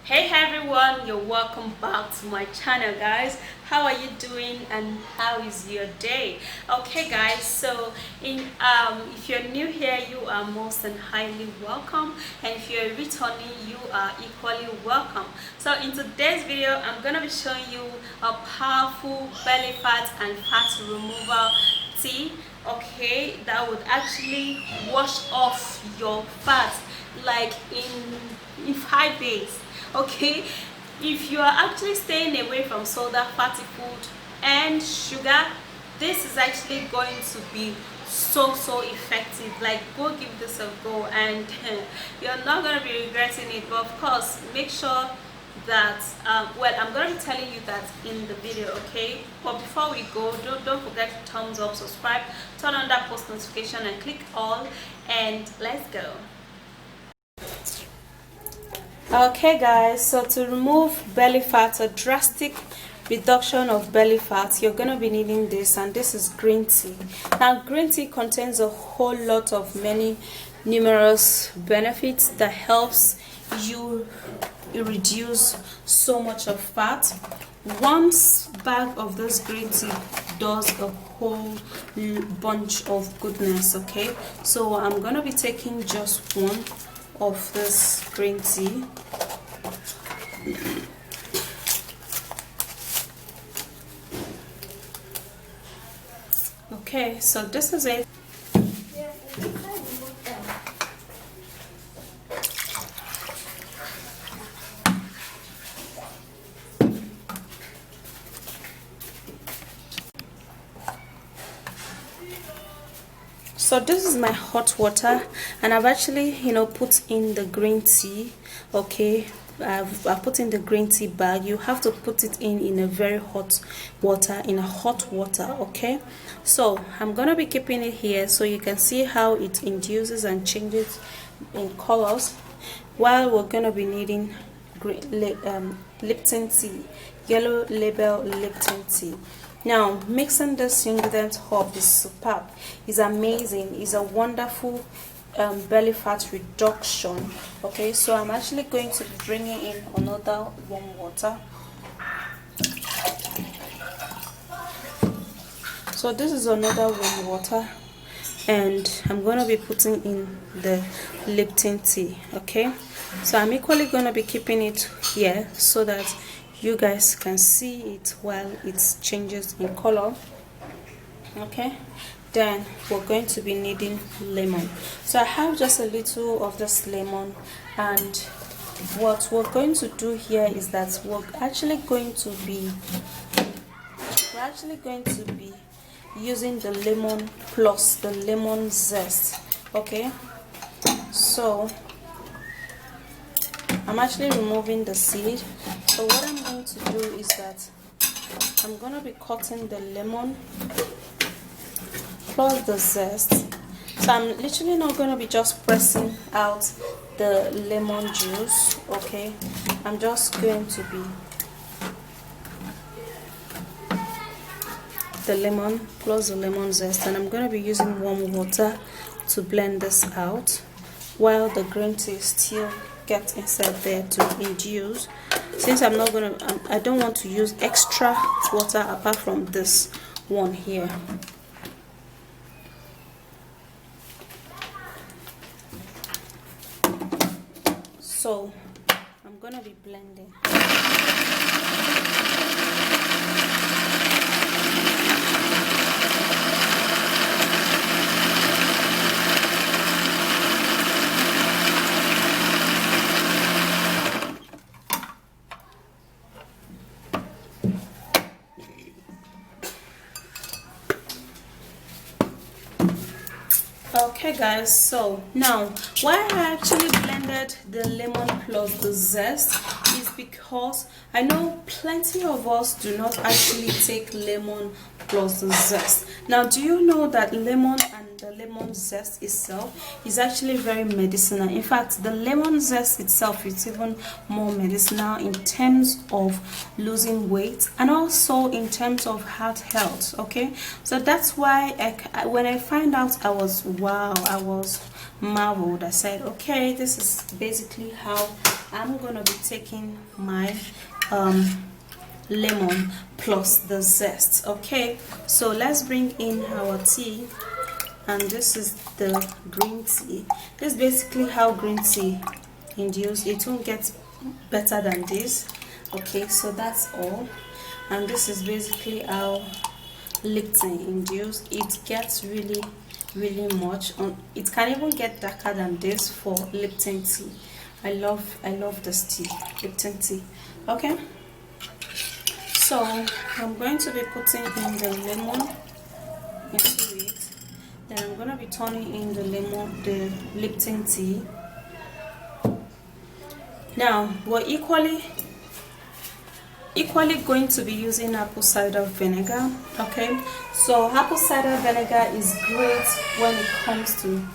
Hey everyone, you're welcome back to my channel, guys. How are you doing and how is your day? Okay guys, so if you're new here, you are most and highly welcome, and if you're returning, you are equally welcome. So in today's video, I'm gonna be showing you a powerful belly fat and fat removal tea, okay, that would actually wash off your fat like in 5 days. Okay, if you are actually staying away from soda, fatty food and sugar, this is actually going to be so effective. Like, go give this a go and you're not going to be regretting it. But of course, make sure that well, I'm going to be telling you that in the video, okay? But before we go, don't forget to thumbs up, subscribe, turn on that post notification and click all, and let's go. Okay guys, so to remove belly fat, a drastic reduction of belly fat, you're going to be needing this, and this is green tea. Now green tea contains a whole lot of numerous benefits that helps you reduce so much of fat. One bag of this green tea does a whole bunch of goodness. Okay, so I'm gonna be taking just one of this green tea. Okay, so this is it. So this is my hot water, and I've actually put in the green tea. Okay, I've put in the green tea bag. You have to put it in a very hot water, okay? So I'm gonna be keeping it here so you can see how it induces and changes in colors, while we're gonna be needing Lipton tea, yellow label Lipton tea. Now, mixing this ingredient up is superb, is amazing, is a wonderful belly fat reduction. Okay, so I'm actually going to be bringing in another warm water. So this is another warm water, and I'm going to be putting in the Lipton tea. Okay, so I'm equally going to be keeping it here so that you guys can see it while it changes in color. Okay, then we're going to be needing lemon. So I have just a little of this lemon, and what we're going to do here is that we're actually going to be using the lemon plus the lemon zest. Okay, so I'm actually removing the seed. So what I'm going to do is that I'm going to be cutting the lemon plus the zest. So I'm literally not going to be just pressing out the lemon juice. Okay, I'm just going to be the lemon plus the lemon zest, and I'm going to be using warm water to blend this out while the green tea still gets inside there to induce. Since I don't want to use extra water apart from this one here. So I'm gonna be blending. Okay guys, so now why I actually blended the lemon plus the zest is because I know plenty of us do not actually take lemon plus the zest. Now, do you know that lemon and the lemon zest itself is actually very medicinal? In fact, the lemon zest itself is even more medicinal in terms of losing weight and also in terms of heart health. Okay, so that's why when I find out, I was marveled. I said, okay, this is basically how I'm gonna be taking my lemon plus the zest. Okay, so let's bring in our tea, and this is the green tea. This is basically how green tea induce. It won't get better than this. Okay, so that's all. And this is basically how Lipton induce. It gets really much on. It can even get darker than this for Lipton tea. I love this tea, Lipton tea. Okay, so I'm going to be putting in the lemon into it. Then I'm going to be turning in the Lipton tea. Now we're equally going to be using apple cider vinegar. Okay, so apple cider vinegar is great when it comes to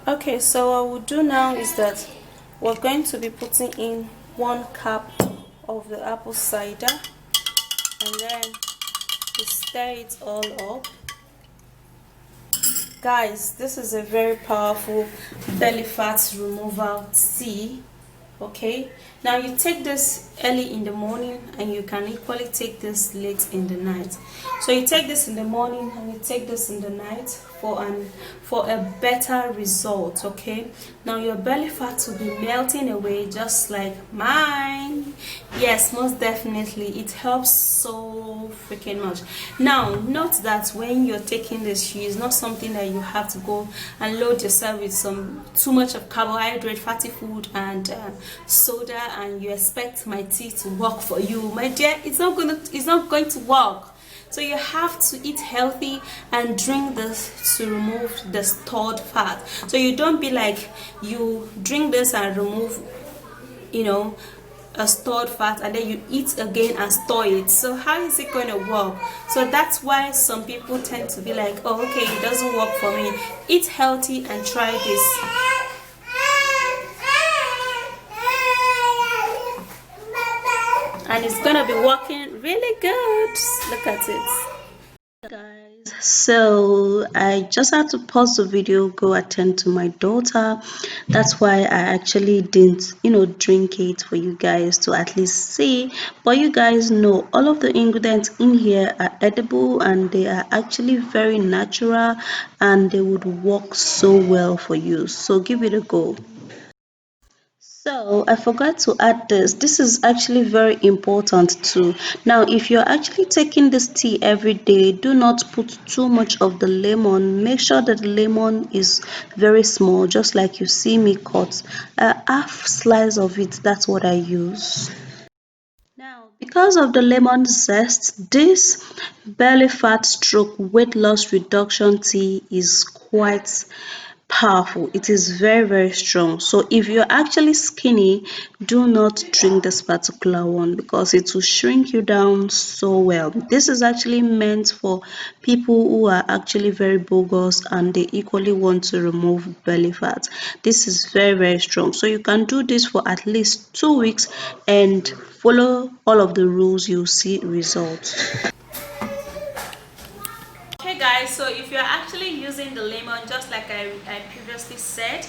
okay, so what we'll do now is that we're going to be putting in 1 cup of the apple cider, and then we stir it all up. Guys, this is a very powerful belly fat removal tea. Okay, now you take this early in the morning, and you can equally take this late in the night. So you take this in the morning and you take this in the night for a better result. Okay, now your belly fat will be melting away just like mine. Yes, most definitely, it helps so freaking much. Now note that when you're taking this, it's not something that you have to go and load yourself with too much of carbohydrate, fatty food, and soda, and you expect my tea to work for you. My dear, it's not going to work. So you have to eat healthy and drink this to remove the stored fat. So you don't be like, you drink this and remove, a stored fat, and then you eat again and store it. So how is it going to work? So that's why some people tend to be like, oh, okay, it doesn't work for me. Eat healthy and try this. And it's gonna be working really good. Look at it, guys. So I just had to pause the video, go attend to my daughter. That's why I actually didn't drink it for you guys to at least see. But you guys know all of the ingredients in here are edible, and they are actually very natural, and they would work so well for you. So give it a go. So I forgot to add this. This is actually very important too. Now, if you're actually taking this tea every day, do not put too much of the lemon. Make sure that the lemon is very small, just like you see me cut. A half slice of it, that's what I use. Now, because of the lemon zest, this belly fat stroke weight loss reduction tea is quite powerful. It is very strong. So if you're actually skinny, do not drink this particular one, because it will shrink you down so well. This is actually meant for people who are actually very bogus and they equally want to remove belly fat. This is very strong. So you can do this for at least 2 weeks and follow all of the rules. You see results. Okay guys, so if you're actually using the lemon, just like I previously said,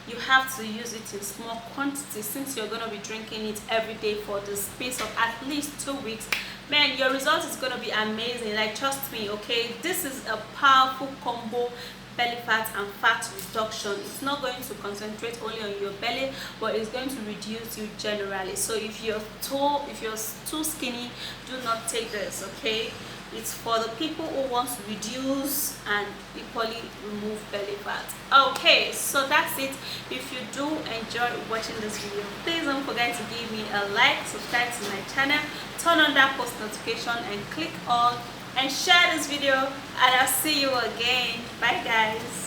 you have to use it in small quantities, since you're going to be drinking it every day for the space of at least 2 weeks. Man, your result is going to be amazing. Like, trust me. Okay, this is a powerful combo belly fat and fat reduction. It's not going to concentrate only on your belly, but it's going to reduce you generally. So if you're too skinny, do not take this. Okay, it's for the people who want to reduce and equally remove belly fat. Okay, so that's it. If you do enjoy watching this video, please don't forget to give me a like, subscribe to my channel, turn on that post notification, and click on and share this video, and I'll see you again. Bye guys.